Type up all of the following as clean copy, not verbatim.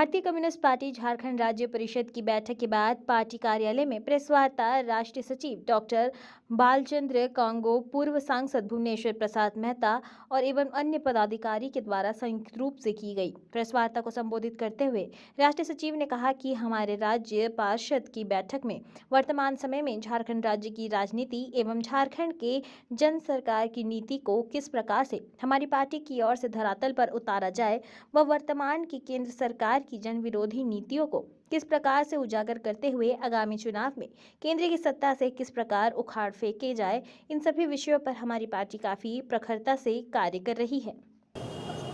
भारतीय communist party Jharkhand राज्य परिषद की बैठक के बाद पार्टी कार्यालय में प्रेस वार्ता राष्ट्रीय सचिव डॉक्टर बालचंद्र कांगो, पूर्व सांसद भुवनेश्वर प्रसाद मेहता और एवं अन्य पदाधिकारी के द्वारा संयुक्त रूप से की गई। प्रेस वार्ता को संबोधित करते हुए राष्ट्रीय सचिव ने कहा कि हमारे राज्य पार्षद की बैठक में वर्तमान समय में झारखंड राज्य की राजनीति एवं झारखंड के जन सरकार की नीति को किस प्रकार से हमारी पार्टी की ओर से धरातल पर उतारा जाए व वर्तमान की केंद्र सरकार की जन विरोधी नीतियों को किस प्रकार से उजागर करते हुए आगामी चुनाव में केंद्र की सत्ता से किस प्रकार उखाड़ फेंके जाए, इन सभी विषयों पर हमारी पार्टी काफी प्रखरता से कार्य कर रही है।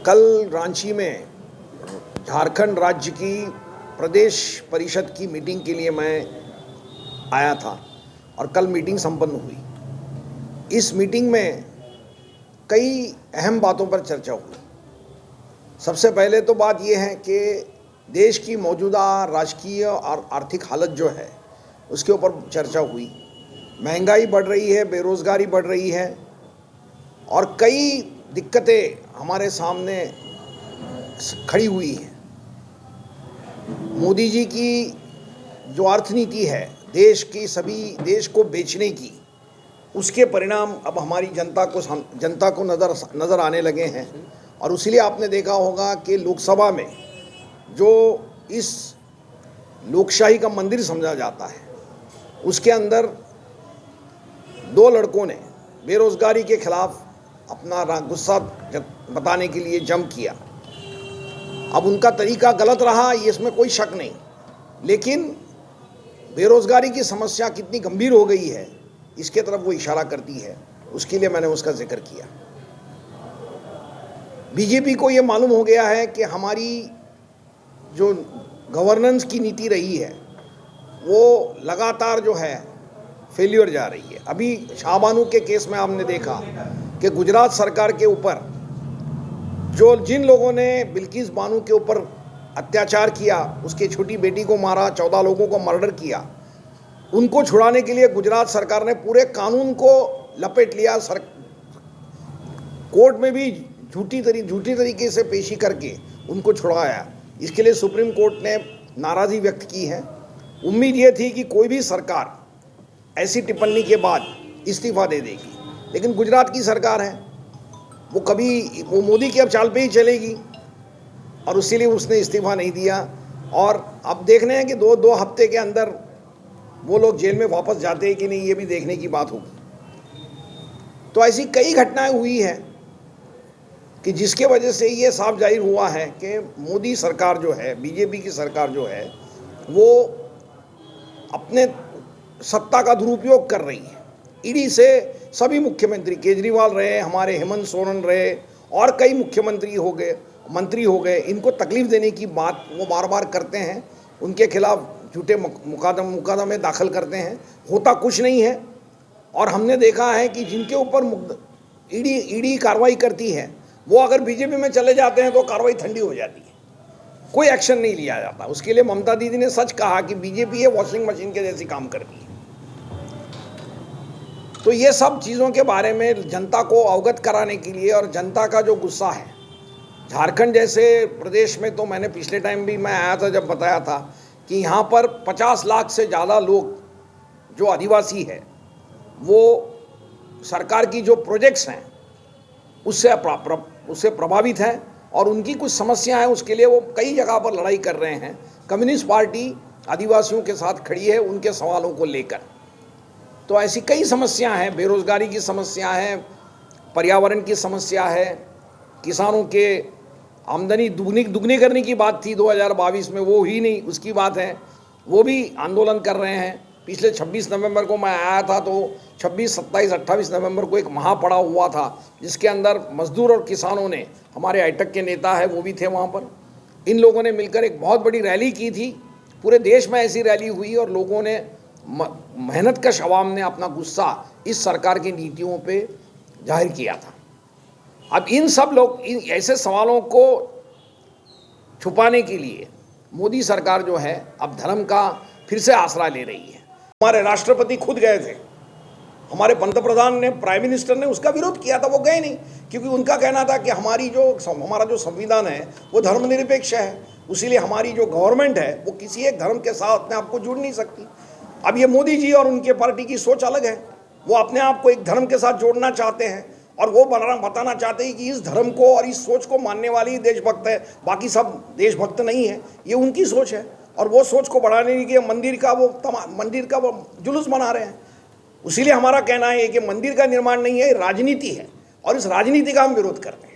कल रांची में झारखंड राज्य की प्रदेश परिषद की मीटिंग के लिए मैं आया था और कल मीटिंग संपन्न हुई। इस मीटिंग में कई अहम बातों पर चर्चा हुई। सबसे पहले तो बात यह है कि देश की मौजूदा राजकीय और आर्थिक हालत जो है उसके ऊपर चर्चा हुई। महंगाई बढ़ रही है, बेरोज़गारी बढ़ रही है और कई दिक्कतें हमारे सामने खड़ी हुई हैं। मोदी जी की जो अर्थनीति है देश को बेचने की, उसके परिणाम अब हमारी जनता को नज़र आने लगे हैं। और इसलिए आपने देखा होगा कि लोकसभा में जो इस लोकशाही का मंदिर समझा जाता है उसके अंदर दो लड़कों ने बेरोज़गारी के खिलाफ अपना गुस्सा बताने के लिए जंप किया। अब उनका तरीका गलत रहा, ये इसमें कोई शक नहीं, लेकिन बेरोज़गारी की समस्या कितनी गंभीर हो गई है इसके तरफ वो इशारा करती है, उसके लिए मैंने उसका जिक्र किया। बीजेपी को ये मालूम हो गया है कि हमारी जो गवर्नेंस की नीति रही है वो लगातार जो है फेल्योर जा रही है। अभी शाहबानू के केस में आपने देखा कि गुजरात सरकार के ऊपर जिन लोगों ने बिल्किस बानो के ऊपर अत्याचार किया, उसकी छोटी बेटी को मारा, 14 लोगों को मर्डर किया, उनको छुड़ाने के लिए गुजरात सरकार ने पूरे कानून को लपेट लिया। कोर्ट में भी झूठी तरीके से पेशी करके उनको छुड़ाया। इसके लिए सुप्रीम कोर्ट ने नाराज़गी व्यक्त की है। उम्मीद ये थी कि कोई भी सरकार ऐसी टिप्पणी के बाद इस्तीफा दे देगी, लेकिन गुजरात की सरकार है, वो मोदी की अब चाल पे ही चलेगी और इसीलिए उसने इस्तीफा नहीं दिया। और अब देखने हैं कि दो हफ्ते के अंदर वो लोग जेल में वापस जाते हैं कि नहीं, ये भी देखने की बात होगी। तो ऐसी कई घटनाएं हुई हैं कि जिसके वजह से ये साफ जाहिर हुआ है कि मोदी सरकार जो है, बीजेपी की सरकार जो है, वो अपने सत्ता का दुरुपयोग कर रही है। ईडी से सभी मुख्यमंत्री, केजरीवाल रहे, हमारे हेमंत सोरेन रहे और कई मुख्यमंत्री मंत्री हो गए, इनको तकलीफ देने की बात वो बार बार करते हैं। उनके खिलाफ झूठे मुकदमे दाखिल करते हैं, होता कुछ नहीं है। और हमने देखा है कि जिनके ऊपर ईडी कार्रवाई करती है वो अगर बीजेपी में चले जाते हैं तो कार्रवाई ठंडी हो जाती है, कोई एक्शन नहीं लिया जाता। उसके लिए ममता दीदी ने सच कहा कि बीजेपी ये वॉशिंग मशीन के जैसी काम करती है। तो ये सब चीज़ों के बारे में जनता को अवगत कराने के लिए, और जनता का जो गुस्सा है झारखंड जैसे प्रदेश में, तो मैंने पिछले टाइम भी मैं आया था जब बताया था कि यहाँ पर 50 लाख से ज़्यादा लोग जो आदिवासी है वो सरकार की जो प्रोजेक्ट्स हैं उससे प्रभावित हैं और उनकी कुछ समस्या है, उसके लिए वो कई जगह पर लड़ाई कर रहे हैं। कम्युनिस्ट पार्टी आदिवासियों के साथ खड़ी है उनके सवालों को लेकर। तो ऐसी कई समस्या हैं, बेरोज़गारी की समस्या है, पर्यावरण की समस्या है, किसानों के आमदनी दुगनी करने की बात थी 2022 में, वो ही नहीं, उसकी बात है, वो भी आंदोलन कर रहे हैं। पिछले 26 नवंबर को मैं आया था तो 26, 27, 28 नवंबर को एक महापड़ाव हुआ था जिसके अंदर मजदूर और किसानों ने, हमारे आईटक के नेता है वो भी थे वहाँ पर, इन लोगों ने मिलकर एक बहुत बड़ी रैली की थी। पूरे देश में ऐसी रैली हुई और लोगों ने, मेहनतकश अवाम ने अपना गुस्सा इस सरकार की नीतियों पे जाहिर किया था। अब इन ऐसे सवालों को छुपाने के लिए मोदी सरकार जो है अब धर्म का फिर से आसरा ले रही है। हमारे राष्ट्रपति खुद गए थे हमारे पंतप्रधान ने, प्राइम मिनिस्टर ने उसका विरोध किया था, वो गए नहीं, क्योंकि उनका कहना था कि हमारा जो संविधान है वो धर्मनिरपेक्ष है, इसीलिए हमारी जो गवर्नमेंट है वो किसी एक धर्म के साथ अपने आप को जुड़ नहीं सकती। अब ये मोदी जी और उनके पार्टी की सोच अलग है, वो अपने आप को एक धर्म के साथ जोड़ना चाहते हैं और वो बताना चाहते हैं कि इस धर्म को और इस सोच को मानने वाले ही देशभक्त है, बाकी सब देशभक्त नहीं है। ये उनकी सोच है और वो सोच को बढ़ाने के लिए मंदिर का वो जुलूस मना रहे हैं। इसीलिए हमारा कहना है कि मंदिर का निर्माण नहीं है, राजनीति है और इस राजनीति का हम विरोध करते हैं।